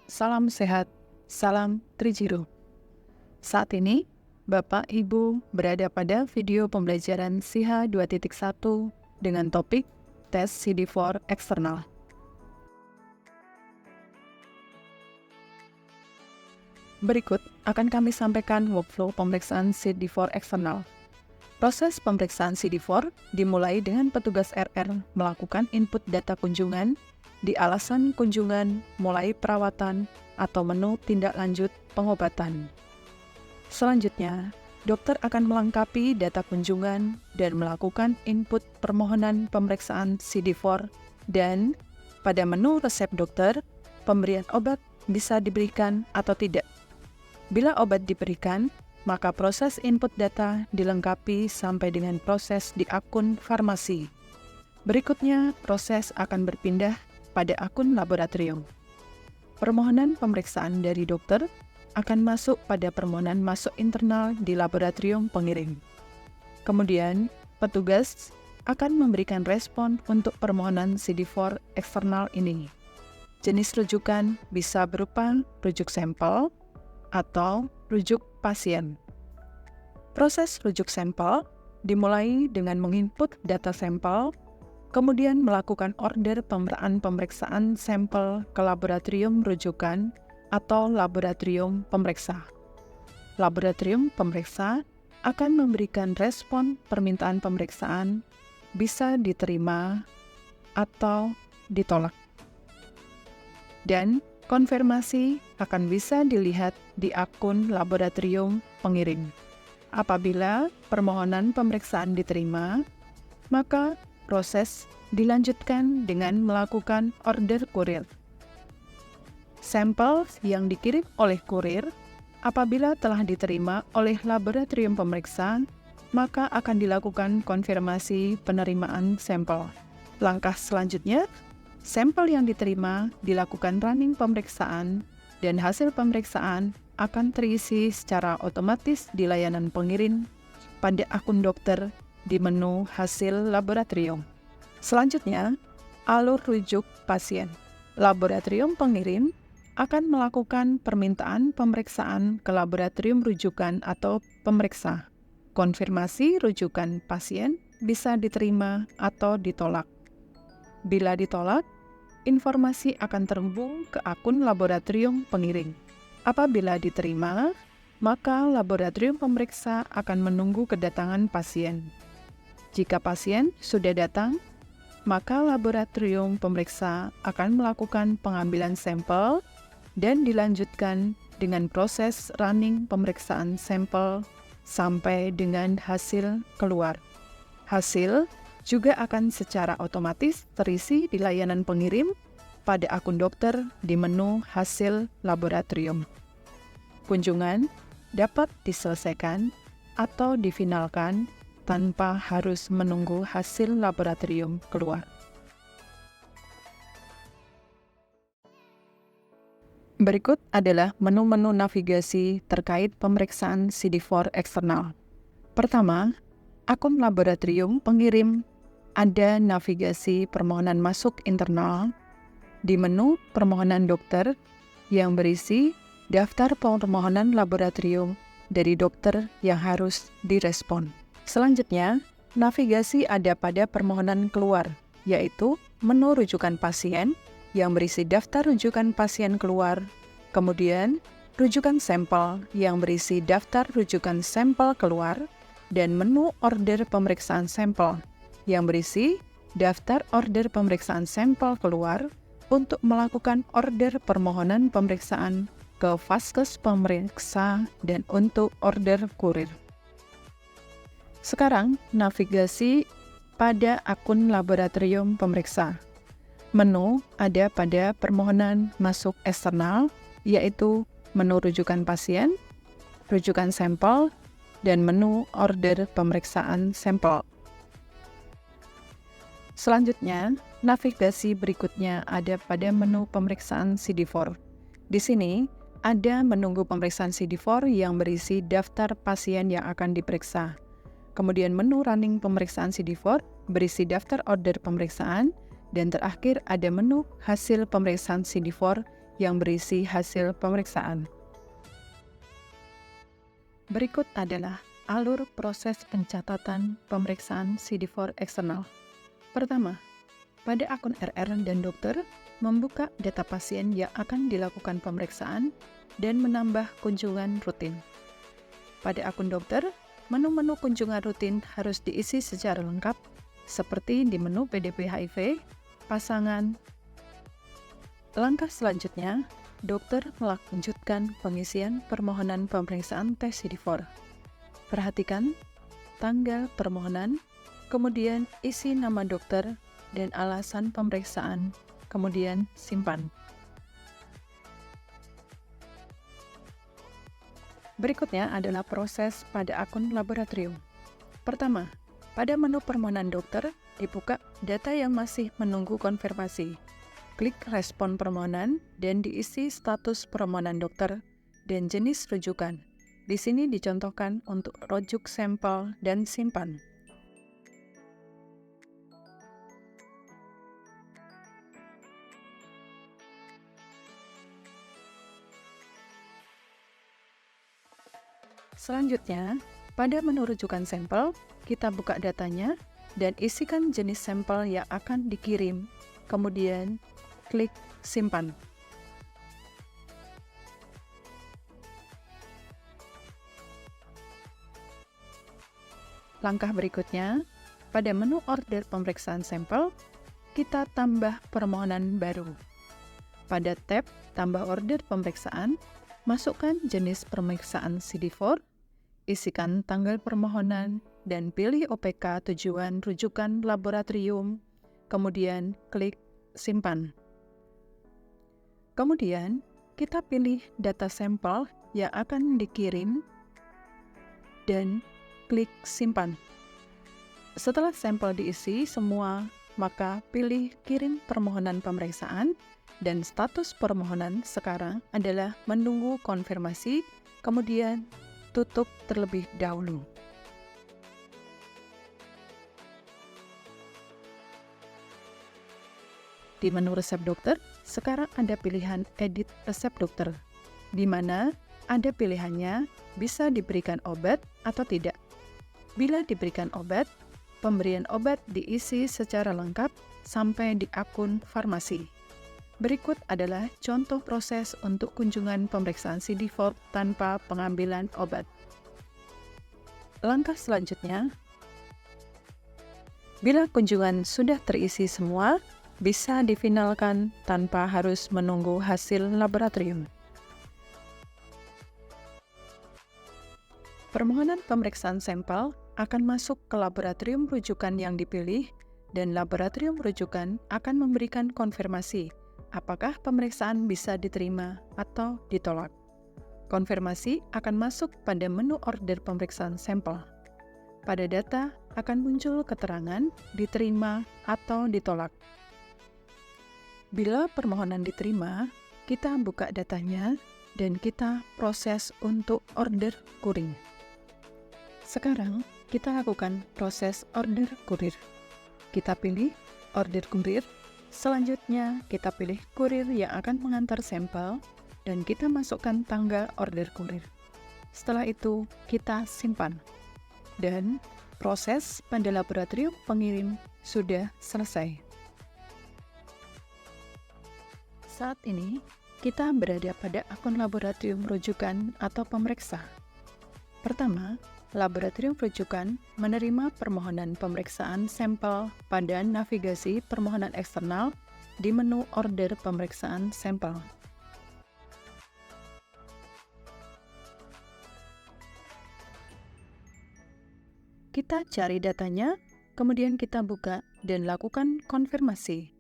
Salam sehat, salam Trijero. Saat ini, Bapak Ibu berada pada video pembelajaran SIHA 2.1 dengan topik tes CD4 eksternal. Berikut akan kami sampaikan workflow pemeriksaan CD4 eksternal. Proses pemeriksaan CD4 dimulai dengan petugas RR melakukan input data kunjungan di alasan kunjungan mulai perawatan atau menu tindak lanjut pengobatan. Selanjutnya, dokter akan melengkapi data kunjungan dan melakukan input permohonan pemeriksaan CD4 dan pada menu resep dokter, pemberian obat bisa diberikan atau tidak. Bila obat diberikan, maka proses input data dilengkapi sampai dengan proses di akun farmasi. Berikutnya, proses akan berpindah pada akun laboratorium. Permohonan pemeriksaan dari dokter akan masuk pada permohonan masuk internal di laboratorium pengirim. Kemudian, petugas akan memberikan respon untuk permohonan CD4 eksternal ini. Jenis rujukan bisa berupa rujuk sampel atau rujuk pasien. Proses rujuk sampel dimulai dengan menginput data sampel, kemudian melakukan order pemeriksaan sampel ke laboratorium rujukan atau laboratorium pemeriksa. Laboratorium pemeriksa akan memberikan respon permintaan pemeriksaan, bisa diterima atau ditolak. Dan konfirmasi akan bisa dilihat di akun laboratorium pengirim. Apabila permohonan pemeriksaan diterima, maka proses dilanjutkan dengan melakukan order kurir. Sampel yang dikirim oleh kurir, apabila telah diterima oleh laboratorium pemeriksa, maka akan dilakukan konfirmasi penerimaan sampel. Langkah selanjutnya, sampel yang diterima dilakukan running pemeriksaan dan hasil pemeriksaan akan terisi secara otomatis di layanan pengirim pada akun dokter di menu hasil laboratorium. Selanjutnya, alur rujuk pasien. Laboratorium pengirim akan melakukan permintaan pemeriksaan ke laboratorium rujukan atau pemeriksa. Konfirmasi rujukan pasien bisa diterima atau ditolak. Bila ditolak, informasi akan terhubung ke akun laboratorium pengirim. Apabila diterima, maka laboratorium pemeriksa akan menunggu kedatangan pasien. Jika pasien sudah datang, maka laboratorium pemeriksa akan melakukan pengambilan sampel dan dilanjutkan dengan proses running pemeriksaan sampel sampai dengan hasil keluar. Hasil juga akan secara otomatis terisi di layanan pengirim pada akun dokter di menu hasil laboratorium. Kunjungan dapat diselesaikan atau difinalkan tanpa harus menunggu hasil laboratorium keluar. Berikut adalah menu-menu navigasi terkait pemeriksaan CD4 eksternal. Pertama, akun laboratorium pengirim ada navigasi permohonan masuk internal di menu permohonan dokter yang berisi daftar permohonan laboratorium dari dokter yang harus direspon. Selanjutnya, navigasi ada pada permohonan keluar, yaitu menu rujukan pasien yang berisi daftar rujukan pasien keluar, kemudian rujukan sampel yang berisi daftar rujukan sampel keluar, dan menu order pemeriksaan sampel yang berisi daftar order pemeriksaan sampel keluar untuk melakukan order permohonan pemeriksaan ke vaskes pemeriksa dan untuk order kurir. Sekarang, navigasi pada akun laboratorium pemeriksa. Menu ada pada permohonan masuk eksternal, yaitu menu rujukan pasien, rujukan sampel, dan menu order pemeriksaan sampel. Selanjutnya, navigasi berikutnya ada pada menu pemeriksaan CD4. Di sini, ada menunggu pemeriksaan CD4 yang berisi daftar pasien yang akan diperiksa. Kemudian menu running pemeriksaan CD4 berisi daftar order pemeriksaan, dan terakhir ada menu hasil pemeriksaan CD4 yang berisi hasil pemeriksaan. Berikut adalah alur proses pencatatan pemeriksaan CD4 eksternal. Pertama, pada akun RR dan dokter, membuka data pasien yang akan dilakukan pemeriksaan dan menambah kunjungan rutin. Pada akun dokter, menu-menu kunjungan rutin harus diisi secara lengkap, seperti di menu PDP HIV, pasangan. Langkah selanjutnya, dokter melanjutkan pengisian permohonan pemeriksaan tes CD4. Perhatikan tanggal permohonan, kemudian isi nama dokter dan alasan pemeriksaan, kemudian simpan. Berikutnya adalah proses pada akun laboratorium. Pertama, pada menu permohonan dokter, dibuka data yang masih menunggu konfirmasi. Klik respon permohonan dan diisi status permohonan dokter dan jenis rujukan. Di sini dicontohkan untuk rujuk sampel dan simpan. Selanjutnya, pada menu rujukan sampel, kita buka datanya dan isikan jenis sampel yang akan dikirim. Kemudian, klik simpan. Langkah berikutnya, pada menu order pemeriksaan sampel, kita tambah permohonan baru. Pada tab tambah order pemeriksaan, masukkan jenis pemeriksaan CD4, isikan tanggal permohonan, dan pilih OPK tujuan rujukan laboratorium, kemudian klik simpan. Kemudian, kita pilih data sampel yang akan dikirim dan klik simpan. Setelah sampel diisi semua, maka pilih kirim permohonan pemeriksaan dan status permohonan sekarang adalah menunggu konfirmasi, kemudian tutup terlebih dahulu. Di menu resep dokter, sekarang ada pilihan edit resep dokter, di mana ada pilihannya bisa diberikan obat atau tidak. Bila diberikan obat, pemberian obat diisi secara lengkap sampai di akun farmasi. Berikut adalah contoh proses untuk kunjungan pemeriksaan CD4 tanpa pengambilan obat. Langkah selanjutnya, bila kunjungan sudah terisi semua, bisa difinalkan tanpa harus menunggu hasil laboratorium. Permohonan pemeriksaan sampel akan masuk ke laboratorium rujukan yang dipilih, dan laboratorium rujukan akan memberikan konfirmasi apakah pemeriksaan bisa diterima atau ditolak. Konfirmasi akan masuk pada menu order pemeriksaan sampel. Pada data akan muncul keterangan diterima atau ditolak. Bila permohonan diterima, kita buka datanya dan kita proses untuk order kurir. Sekarang, kita lakukan proses order kurir. Kita pilih order kurir. Selanjutnya, kita pilih kurir yang akan mengantar sampel dan kita masukkan tanggal order kurir. Setelah itu, kita simpan. Dan proses pada laboratorium pengirim sudah selesai. Saat ini, kita berada pada akun laboratorium rujukan atau pemeriksa. Pertama, laboratorium rujukan menerima permohonan pemeriksaan sampel pada navigasi permohonan eksternal di menu order pemeriksaan sampel. Kita cari datanya, kemudian kita buka dan lakukan konfirmasi.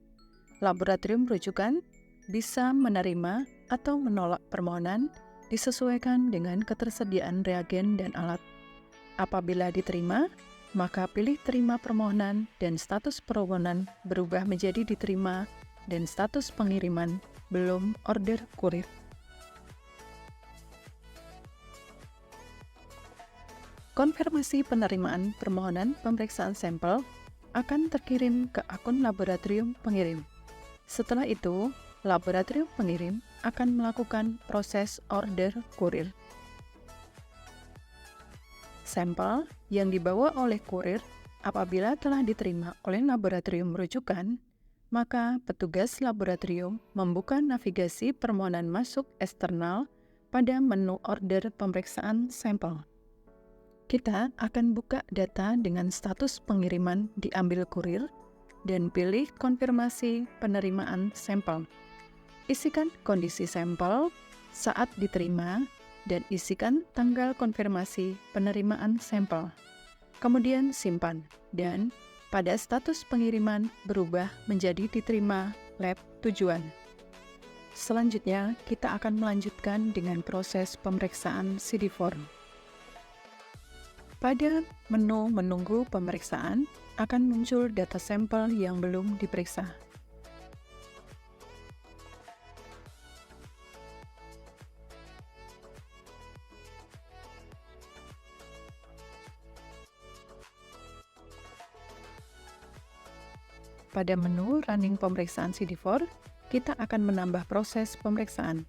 Laboratorium rujukan bisa menerima atau menolak permohonan disesuaikan dengan ketersediaan reagen dan alat. Apabila diterima, maka pilih terima permohonan dan status permohonan berubah menjadi diterima dan status pengiriman belum order kurir. Konfirmasi penerimaan permohonan pemeriksaan sampel akan terkirim ke akun laboratorium pengirim. Setelah itu, laboratorium pengirim akan melakukan proses order kurir. Sampel yang dibawa oleh kurir apabila telah diterima oleh laboratorium rujukan, maka petugas laboratorium membuka navigasi permohonan masuk eksternal pada menu order pemeriksaan sampel. Kita akan buka data dengan status pengiriman diambil kurir dan pilih konfirmasi penerimaan sampel. Isikan kondisi sampel saat diterima dan isikan tanggal konfirmasi penerimaan sampel. Kemudian simpan dan pada status pengiriman berubah menjadi diterima lab tujuan. Selanjutnya, kita akan melanjutkan dengan proses pemeriksaan CD form. Pada menu menunggu pemeriksaan, akan muncul data sampel yang belum diperiksa. Pada menu running pemeriksaan CD4, kita akan menambah proses pemeriksaan.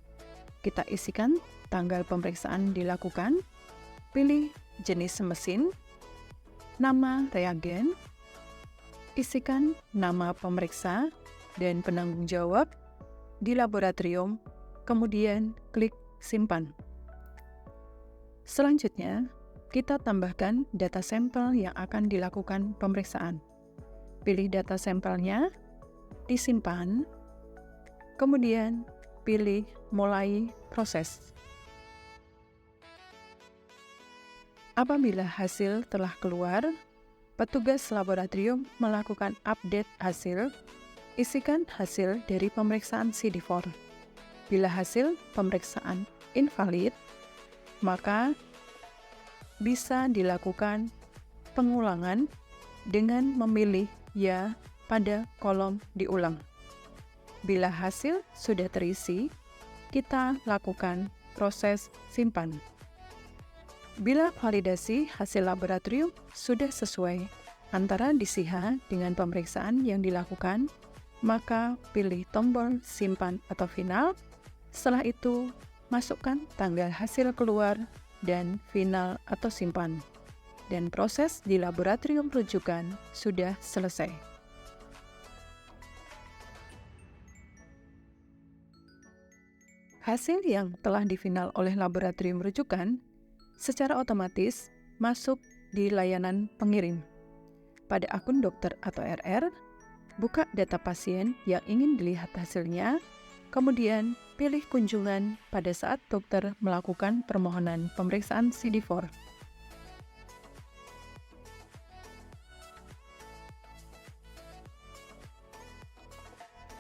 Kita isikan tanggal pemeriksaan dilakukan, pilih jenis mesin, nama reagen, isikan nama pemeriksa dan penanggung jawab di laboratorium, kemudian klik simpan. Selanjutnya, kita tambahkan data sampel yang akan dilakukan pemeriksaan. Pilih data sampelnya, disimpan, kemudian pilih mulai proses. Apabila hasil telah keluar, petugas laboratorium melakukan update hasil, isikan hasil dari pemeriksaan CD4. Bila hasil pemeriksaan invalid, maka bisa dilakukan pengulangan dengan memilih ya pada kolom diulang. Bila hasil sudah terisi, kita lakukan proses simpan. Bila validasi hasil laboratorium sudah sesuai antara DCH dengan pemeriksaan yang dilakukan, maka pilih tombol simpan atau final. Setelah itu, masukkan tanggal hasil keluar dan final atau simpan. Dan proses di laboratorium rujukan sudah selesai. Hasil yang telah difinal oleh laboratorium rujukan secara otomatis masuk di layanan pengirim. Pada akun dokter atau RR, buka data pasien yang ingin dilihat hasilnya, kemudian pilih kunjungan pada saat dokter melakukan permohonan pemeriksaan CD4.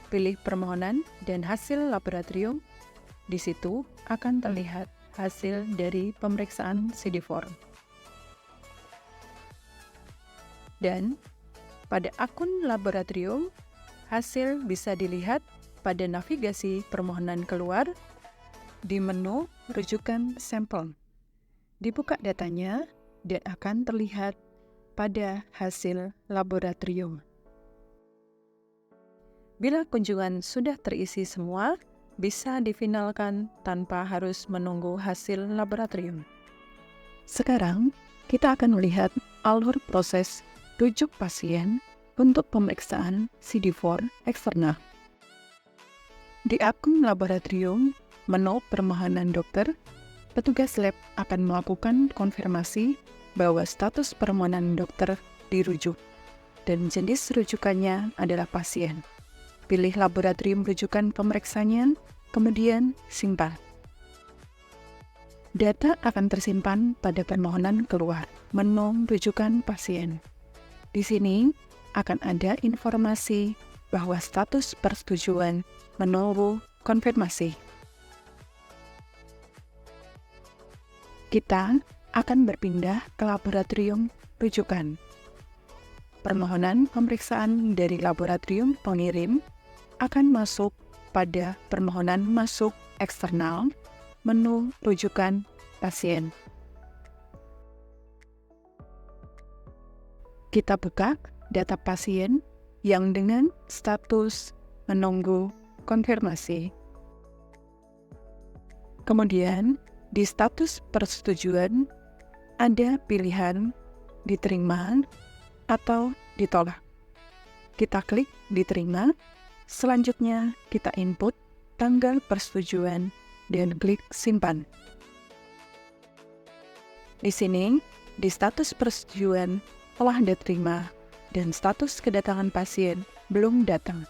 Pilih permohonan dan hasil laboratorium. Di situ akan terlihat hasil dari pemeriksaan CD4. Dan pada akun laboratorium, hasil bisa dilihat pada navigasi permohonan keluar di menu rujukan sampel. Dibuka datanya dan akan terlihat pada hasil laboratorium. Bila kunjungan sudah terisi semua, bisa difinalkan tanpa harus menunggu hasil laboratorium. Sekarang, kita akan melihat alur proses rujuk pasien untuk pemeriksaan CD4 eksternal. Di akun laboratorium, menu permohonan dokter, petugas lab akan melakukan konfirmasi bahwa status permohonan dokter dirujuk dan jenis rujukannya adalah pasien. Pilih laboratorium rujukan pemeriksanya, kemudian simpan. Data akan tersimpan pada permohonan keluar, menu rujukan pasien. Di sini akan ada informasi bahwa status persetujuan menunggu konfirmasi. Kita akan berpindah ke laboratorium rujukan. Permohonan pemeriksaan dari laboratorium pengirim akan masuk pada permohonan masuk eksternal, menu rujukan pasien. Kita buka data pasien yang dengan status menunggu konfirmasi. Kemudian, di status persetujuan, ada pilihan diterima atau ditolak. Kita klik diterima, selanjutnya kita input tanggal persetujuan dan klik simpan. Di sini, di status persetujuan telah diterima dan status kedatangan pasien belum datang.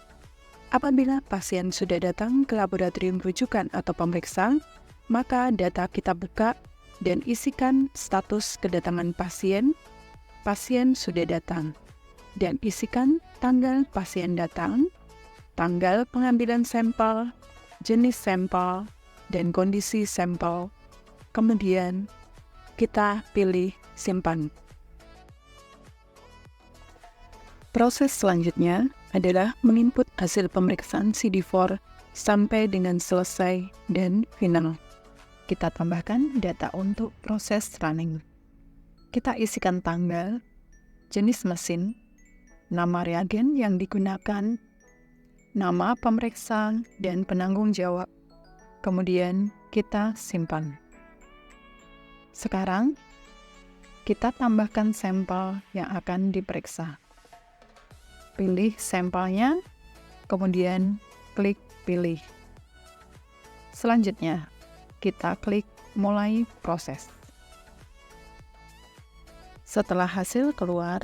Apabila pasien sudah datang ke laboratorium rujukan atau pemeriksaan, maka data kita buka dan isikan status kedatangan pasien, pasien sudah datang, dan isikan tanggal pasien datang, tanggal pengambilan sampel, jenis sampel, dan kondisi sampel. Kemudian, kita pilih simpan. Proses selanjutnya adalah menginput hasil pemeriksaan CD4 sampai dengan selesai dan final. Kita tambahkan data untuk proses running. Kita isikan tanggal, jenis mesin, nama reagen yang digunakan, nama pemeriksa, dan penanggung jawab. Kemudian kita simpan. Sekarang, kita tambahkan sampel yang akan diperiksa. Pilih sampelnya, kemudian klik pilih. Selanjutnya, kita klik mulai proses. Setelah hasil keluar,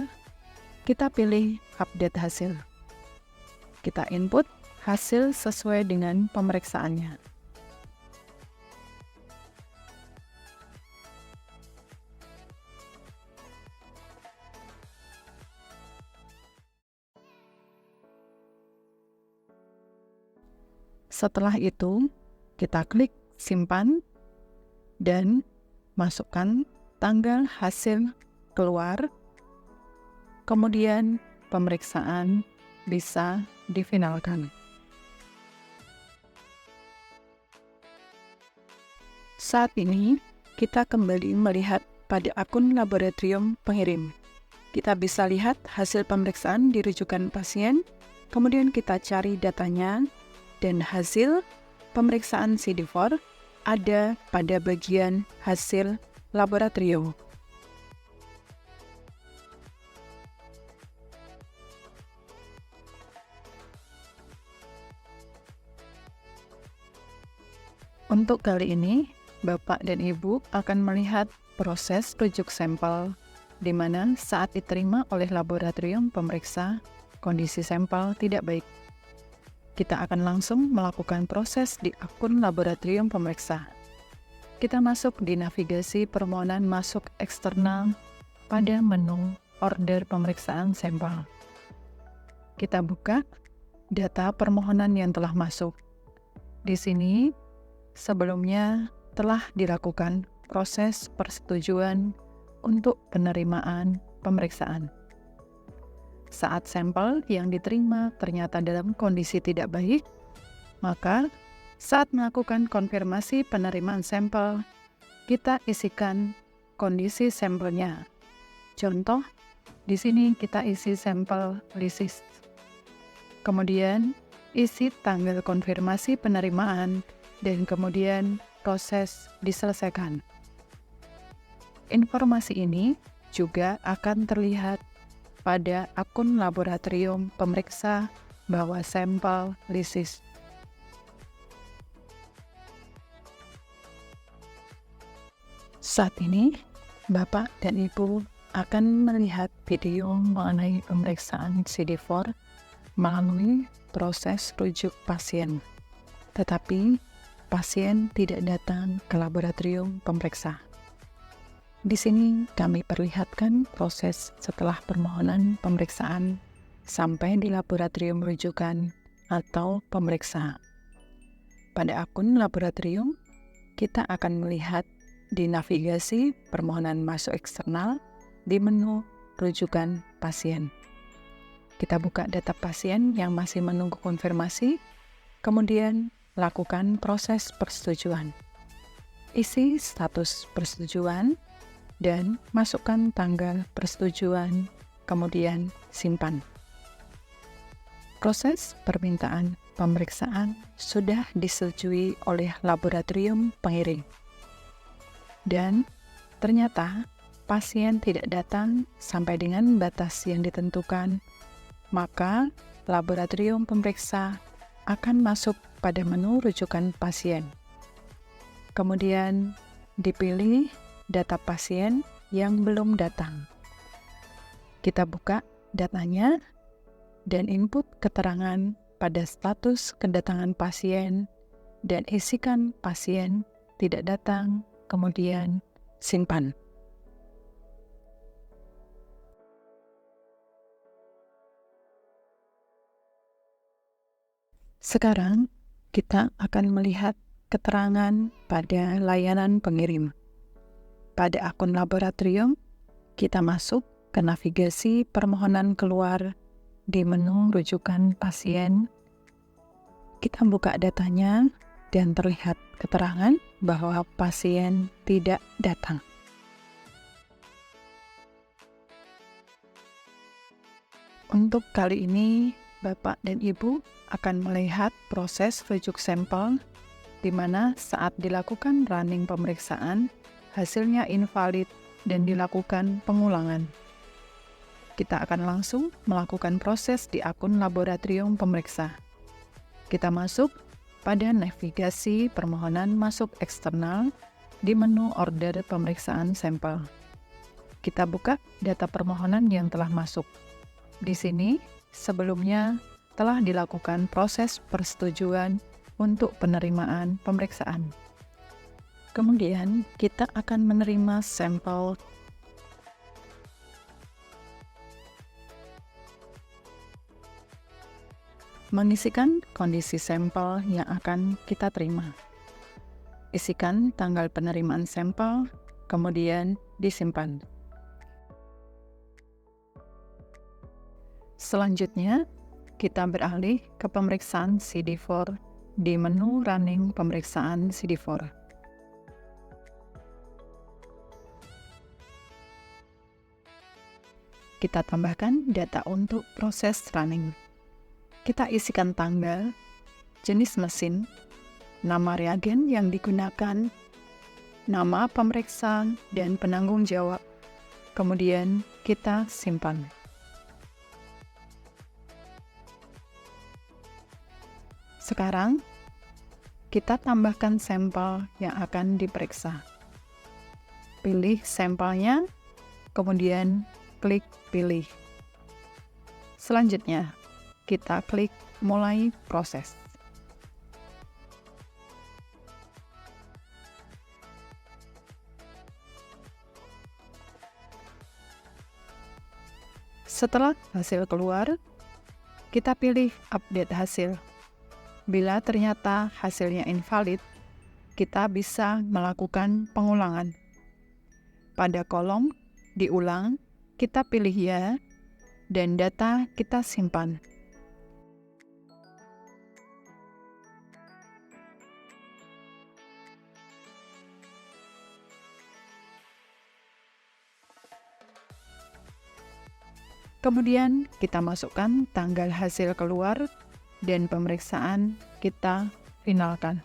kita pilih update hasil. Kita input hasil sesuai dengan pemeriksaannya. Setelah itu, kita klik simpan dan masukkan tanggal hasil keluar. Kemudian pemeriksaan bisa difinalkan. Saat ini, kita kembali melihat pada akun laboratorium pengirim. Kita bisa lihat hasil pemeriksaan di rujukan pasien, kemudian kita cari datanya, dan hasil pemeriksaan CD4 ada pada bagian hasil laboratorium. Untuk kali ini, Bapak dan Ibu akan melihat proses rujuk sampel, di mana saat diterima oleh laboratorium pemeriksa, kondisi sampel tidak baik. Kita akan langsung melakukan proses di akun laboratorium pemeriksa. Kita masuk di navigasi permohonan masuk eksternal pada menu order pemeriksaan sampel. Kita buka data permohonan yang telah masuk. Di sini, sebelumnya telah dilakukan proses persetujuan untuk penerimaan pemeriksaan. Saat sampel yang diterima ternyata dalam kondisi tidak baik, maka saat melakukan konfirmasi penerimaan sampel, kita isikan kondisi sampelnya. Contoh, di sini kita isi sampel lisis. Kemudian, isi tanggal konfirmasi penerimaan, dan kemudian proses diselesaikan. Informasi ini juga akan terlihat pada akun laboratorium pemeriksa bahwa sampel lisis. Saat ini, Bapak dan Ibu akan melihat video mengenai pemeriksaan CD4 melalui proses rujuk pasien. Tetapi, pasien tidak datang ke laboratorium pemeriksa. Di sini kami perlihatkan proses setelah permohonan pemeriksaan sampai di laboratorium rujukan atau pemeriksa. Pada akun laboratorium, kita akan melihat di navigasi permohonan masuk eksternal di menu rujukan pasien. Kita buka data pasien yang masih menunggu konfirmasi, kemudian lakukan proses persetujuan. Isi status persetujuan, dan masukkan tanggal persetujuan, kemudian simpan. Proses permintaan pemeriksaan sudah disetujui oleh laboratorium pengirim. Dan ternyata pasien tidak datang sampai dengan batas yang ditentukan, maka laboratorium pemeriksa akan masuk pada menu rujukan pasien. Kemudian dipilih data pasien yang belum datang. Kita buka datanya dan input keterangan pada status kedatangan pasien dan isikan pasien tidak datang, kemudian simpan. Sekarang kita akan melihat keterangan pada layanan pengirim. Pada akun laboratorium, kita masuk ke navigasi permohonan keluar di menu rujukan pasien. Kita buka datanya dan terlihat keterangan bahwa pasien tidak datang. Untuk kali ini, Bapak dan Ibu akan melihat proses rujuk sampel di mana saat dilakukan running pemeriksaan, hasilnya invalid dan dilakukan pengulangan. Kita akan langsung melakukan proses di akun laboratorium pemeriksa. Kita masuk pada navigasi permohonan masuk eksternal di menu order pemeriksaan sampel. Kita buka data permohonan yang telah masuk. Di sini, sebelumnya telah dilakukan proses persetujuan untuk penerimaan pemeriksaan. Kemudian, kita akan menerima sampel. Mengisikan kondisi sampel yang akan kita terima. Isikan tanggal penerimaan sampel, kemudian disimpan. Selanjutnya, kita beralih ke pemeriksaan CD4 di menu running pemeriksaan CD4. Kita tambahkan data untuk proses running. Kita isikan tanggal, jenis mesin, nama reagen yang digunakan, nama pemeriksa, dan penanggung jawab. Kemudian kita simpan. Sekarang, kita tambahkan sampel yang akan diperiksa. Pilih sampelnya, kemudian klik pilih. Selanjutnya, kita klik mulai proses. Setelah hasil keluar, kita pilih update hasil. Bila ternyata hasilnya invalid, kita bisa melakukan pengulangan. Pada kolom diulang, kita pilih ya, dan data kita simpan. Kemudian kita masukkan tanggal hasil keluar dan pemeriksaan kita finalkan.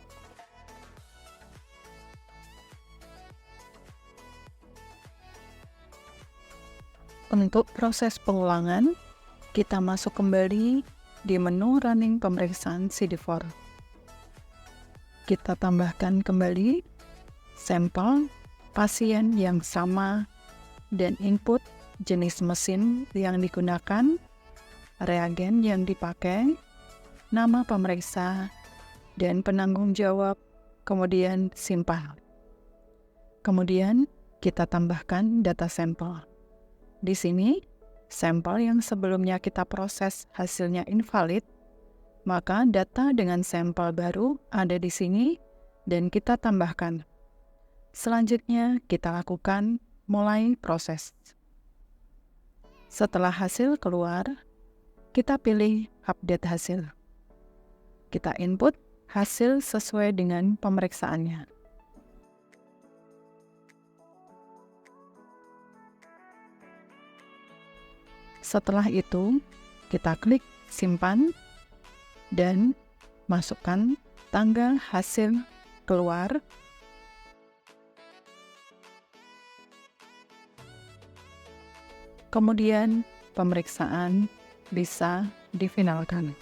Untuk proses pengulangan, kita masuk kembali di menu running pemeriksaan CD4. Kita tambahkan kembali sampel pasien yang sama dan input jenis mesin yang digunakan, reagen yang dipakai, nama pemeriksa, dan penanggung jawab, kemudian simpan. Kemudian kita tambahkan data sampel. Di sini, sampel yang sebelumnya kita proses hasilnya invalid, maka data dengan sampel baru ada di sini dan kita tambahkan. Selanjutnya, kita lakukan mulai proses. Setelah hasil keluar, kita pilih update hasil. Kita input hasil sesuai dengan pemeriksaannya. Setelah itu, kita klik simpan dan masukkan tanggal hasil keluar, kemudian pemeriksaan bisa difinalkan.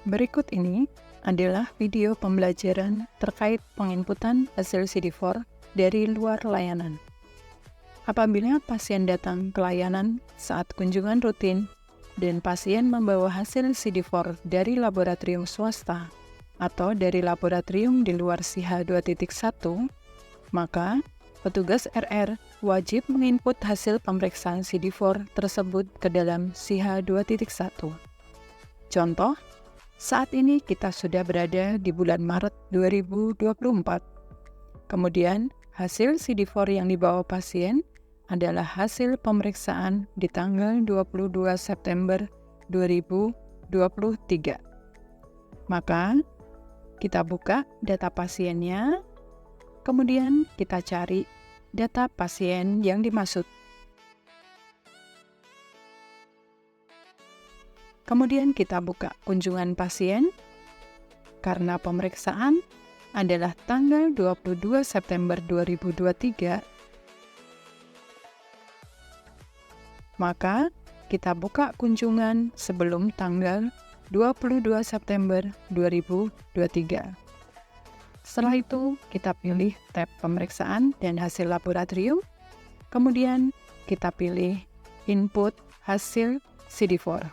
Berikut ini adalah video pembelajaran terkait penginputan hasil CD4 dari luar layanan. Apabila pasien datang ke layanan saat kunjungan rutin dan pasien membawa hasil CD4 dari laboratorium swasta atau dari laboratorium di luar SIHA 2.1, maka petugas RR wajib menginput hasil pemeriksaan CD4 tersebut ke dalam SIHA 2.1. Contoh, saat ini kita sudah berada di bulan Maret 2024. Kemudian, hasil CD4 yang dibawa pasien adalah hasil pemeriksaan di tanggal 22 September 2023. Maka, kita buka data pasiennya, kemudian kita cari data pasien yang dimaksud. Kemudian kita buka kunjungan pasien, karena pemeriksaan adalah tanggal 22 September 2023, maka kita buka kunjungan sebelum tanggal 22 September 2023. Setelah itu, kita pilih tab pemeriksaan dan hasil laboratorium, kemudian kita pilih input hasil CD4.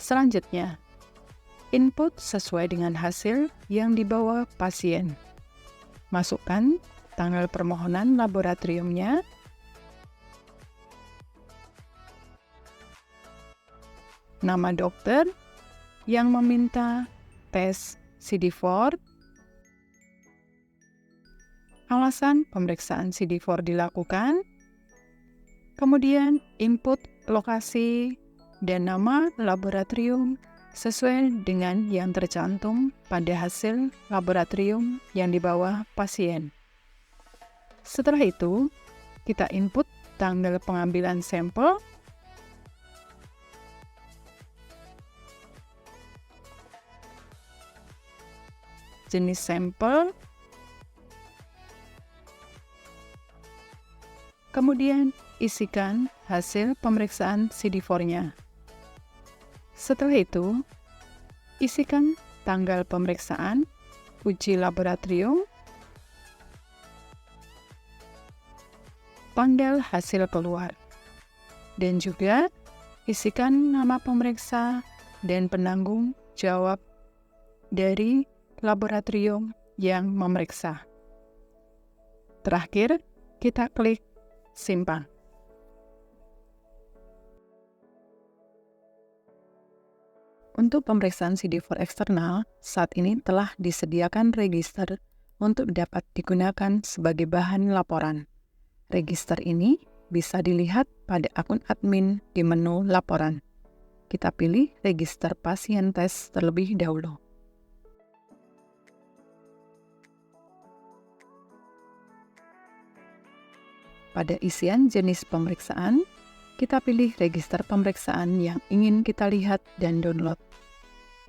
Selanjutnya, input sesuai dengan hasil yang dibawa pasien. Masukkan tanggal permohonan laboratoriumnya, nama dokter yang meminta tes CD4, alasan pemeriksaan CD4 dilakukan, kemudian input lokasi dan nama laboratorium sesuai dengan yang tercantum pada hasil laboratorium yang dibawa pasien. Setelah itu, kita input tanggal pengambilan sampel, jenis sampel, kemudian isikan hasil pemeriksaan CD4-nya. Setelah itu, isikan tanggal pemeriksaan, uji laboratorium, tanggal hasil keluar, dan juga isikan nama pemeriksa dan penanggung jawab dari laboratorium yang memeriksa. Terakhir, kita klik simpan. Untuk pemeriksaan CD4 eksternal, saat ini telah disediakan register untuk dapat digunakan sebagai bahan laporan. Register ini bisa dilihat pada akun admin di menu laporan. Kita pilih register pasien tes terlebih dahulu. Pada isian jenis pemeriksaan, kita pilih register pemeriksaan yang ingin kita lihat dan download.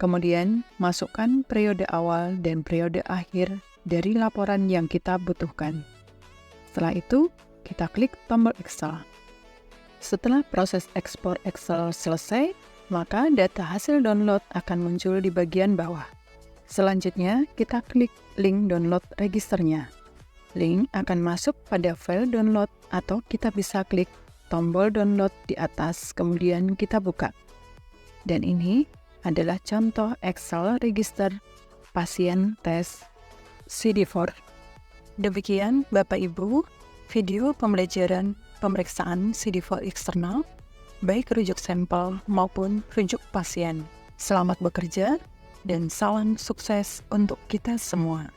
Kemudian, masukkan periode awal dan periode akhir dari laporan yang kita butuhkan. Setelah itu, kita klik tombol Excel. Setelah proses ekspor Excel selesai, maka data hasil download akan muncul di bagian bawah. Selanjutnya, kita klik link download registernya. Link akan masuk pada file download atau kita bisa klik tombol download di atas, kemudian kita buka. Dan ini adalah contoh Excel register pasien tes CD4. Demikian Bapak Ibu, video pembelajaran pemeriksaan CD4 eksternal, baik rujuk sampel maupun rujuk pasien. Selamat bekerja dan salam sukses untuk kita semua.